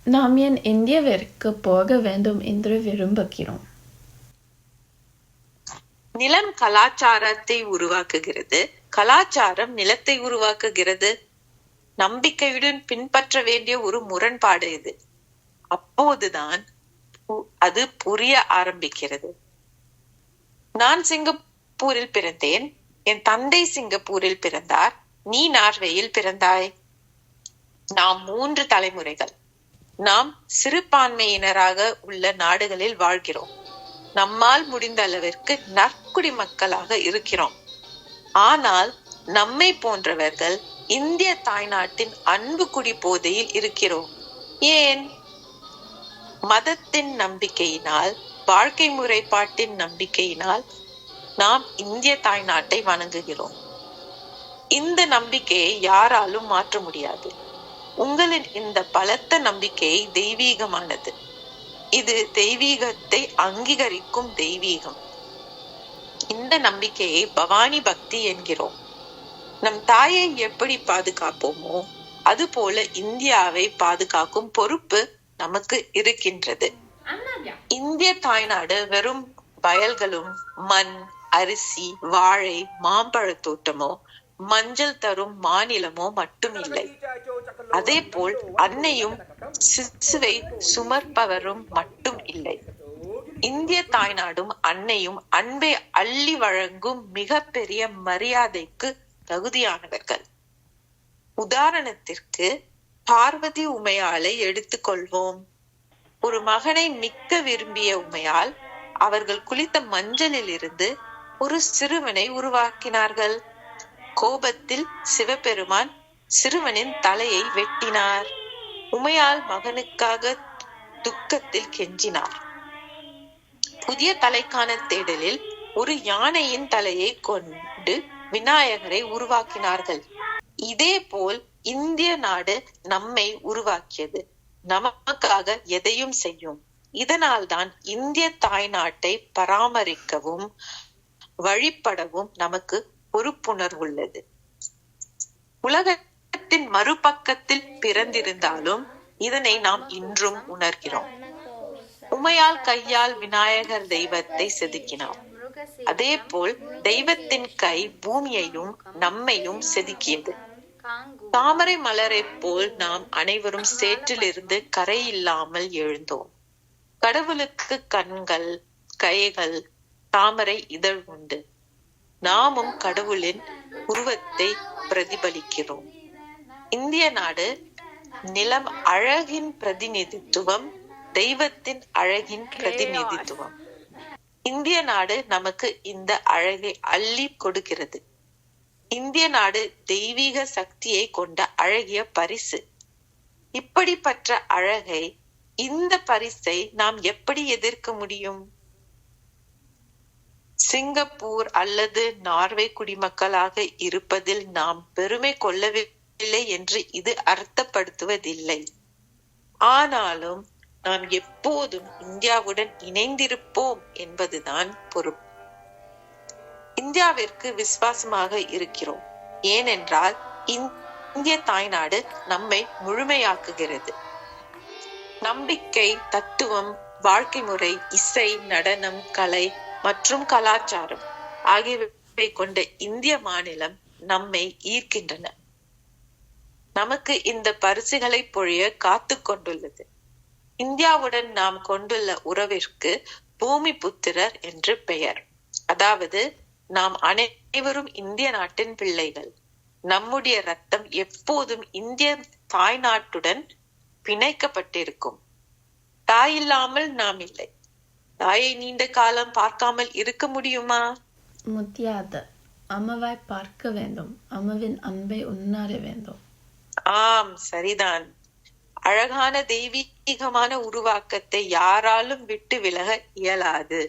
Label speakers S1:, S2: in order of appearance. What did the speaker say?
S1: நாம் ஏன் இந்தியாவிற்கு போக வேண்டும் என்று விரும்புகிறோம்?
S2: நிலம் கலாச்சாரத்தை உருவாக்குகிறது, கலாச்சாரம் நிலத்தை உருவாக்குகிறது. நம்பிக்கையுடன் பின்பற்ற வேண்டிய ஒரு முரண்பாடு இது. அப்போதுதான் அது புரிய ஆரம்பிக்கிறது. நான் சிங்கப்பூரில் பிறந்தேன், என் தந்தை சிங்கப்பூரில் பிறந்தார், நீ நார்வேயில் பிறந்தாய். நாம் 3 தலைமுறைகள். நாம் சிறுபான்மையினராக உள்ள நாடுகளில் வாழ்கிறோம். நம்மால் முடிந்த அளவிற்கு நற்குடி மக்களாக இருக்கிறோம். ஆனால் நம்மை போன்றவர்கள் இந்திய தாய்நாட்டின் அன்பு குடி போதையில் இருக்கிறோம். ஏன்? மதத்தின் நம்பிக்கையினால், வாழ்க்கை முறைப்பாட்டின் நம்பிக்கையினால் நாம் இந்திய தாய்நாட்டை வணங்குகிறோம். இந்த நம்பிக்கையை யாராலும் மாற்ற முடியாது. உங்களின் இந்த பலத்த நம்பிக்கை தெய்வீகமானது. இது தெய்வீகத்தை அங்கீகரிக்கும் தெய்வீகம். இந்த நம்பிக்கையை பவானி பக்தி என்கிறோம். நம் தாயை எப்படி பாதுகாப்போமோ அதுபோல இந்தியாவை பாதுகாக்கும் பொறுப்பு நமக்கு இருக்கின்றது. இந்திய தாய்நாடு வெறும் வயல்களும் மண், அரிசி, வாழை, மாம்பழ தோட்டமோ மஞ்சள் தரும் மாநிலமோ மட்டும் இல்லை. அதே போல் அன்னையும் சிசுவை சுமர்ப்பவரும் மட்டும் இல்லை. இந்திய தாய்நாடும் அன்னையும் அன்பை அள்ளி வழங்கும் மிகப்பெரிய மரியாதைக்கு தகுதியானவர்கள். உதாரணத்திற்கு பார்வதி உமையாளை எடுத்துக்கொள்வோம். ஒரு மகனை மிக்க விரும்பிய உமையால் அவர்கள் குளித்த மஞ்சளில் இருந்து ஒரு சிறுவனை உருவாக்கினார்கள். கோபத்தில் சிவபெருமான் சிறுவனின் தலையை வெட்டினார். உமையால் மகனுக்காக துக்கத்தில் கெஞ்சினார். புதிய தலைக்கான தேடலில் ஒரு யானையின் தலையை கொண்டு விநாயகரை உருவாக்கினார்கள். இதே போல் இந்திய நாடு நம்மை உருவாக்கியது, நமக்காக எதையும் செய்யும். இதனால்தான் இந்திய தாய்நாட்டை பராமரிக்கவும் வழிபடவும் நமக்கு பொறுப்புணர்வுள்ளது. உலகத்தின் மறுபக்கத்தில் பிறந்திருந்தாலும் இதனை நாம் இன்றும் உணர்கிறோம். உமையால் கையால் விநாயகர் தெய்வத்தை செதுக்கினார். அதே போல் தெய்வத்தின் கை பூமியையும் நம்மையும் செதுக்கியது. தாமரை மலரை போல் நாம் அனைவரும் சேற்றிலிருந்து கரை இல்லாமல் எழுந்தோம். கடவுளுக்கு கண்கள், கைகள், தாமரை இதழ் உண்டு. நாமும் கடவுளின் உருவத்தை பிரதிபலிக்கிறோம். இந்திய நாடு நிலம் அழகின் பிரதிநிதித்துவம், தெய்வத்தின் அழகின் பிரதிநிதித்துவம். இந்திய நாடு நமக்கு இந்த அழகை அள்ளி கொடுக்கிறது. இந்திய நாடு தெய்வீக சக்தியை கொண்ட அழகிய பரிசு. இப்படிப்பட்ட அழகை, இந்த பரிசை நாம் எப்படி எதிர்க்க முடியும்? சிங்கப்பூர் அல்லது நார்வே குடிமக்களாக இருப்பதில் நாம் பெருமை கொள்ளவில்லை என்று இது அர்த்தப்படுத்துவதில்லை. ஆனாலும் நாம் எப்போதும் இந்தியாவுடன் இணைந்திருப்போம் என்பதுதான் பொறுப்பு. இந்தியாவிற்கு விசுவாசமாக இருக்கிறோம். ஏனென்றால் இந்திய தாய்நாடு நம்மை முழுமையாக்குகிறது. நம்பிக்கை, தத்துவம், வாழ்க்கை முறை, இசை, நடனம், கலை மற்றும் கலாச்சாரம் ஆகியவை கொண்ட இந்திய மாநிலம் நம்மை ஈர்க்கின்றன. நமக்கு இந்த பரிசுகளை பொழிய காத்து கொண்டுள்ளது. இந்தியாவுடன் நாம் கொண்டுள்ள உறவிற்கு பூமி புத்திரர் என்று பெயர். அதாவது நாம் அனைவரும் இந்திய நாட்டின் பிள்ளைகள். நம்முடைய ரத்தம் எப்போதும் இந்திய தாய்நாட்டுடன் பிணைக்கப்பட்டிருக்கும். தாய் இல்லாமல் நாம் இல்லை. தாயை நீண்ட காலம் பார்க்காமல் இருக்க முடியுமா?
S1: முடியாது. அம்மாவை பார்க்க வேண்டும். அம்மாவின் அன்பை உணர வேண்டும்.
S2: ஆம், சரிதான். அழகான தெய்வீகமான உருவாக்கத்தை யாராலும் விட்டு விலக இயலாது.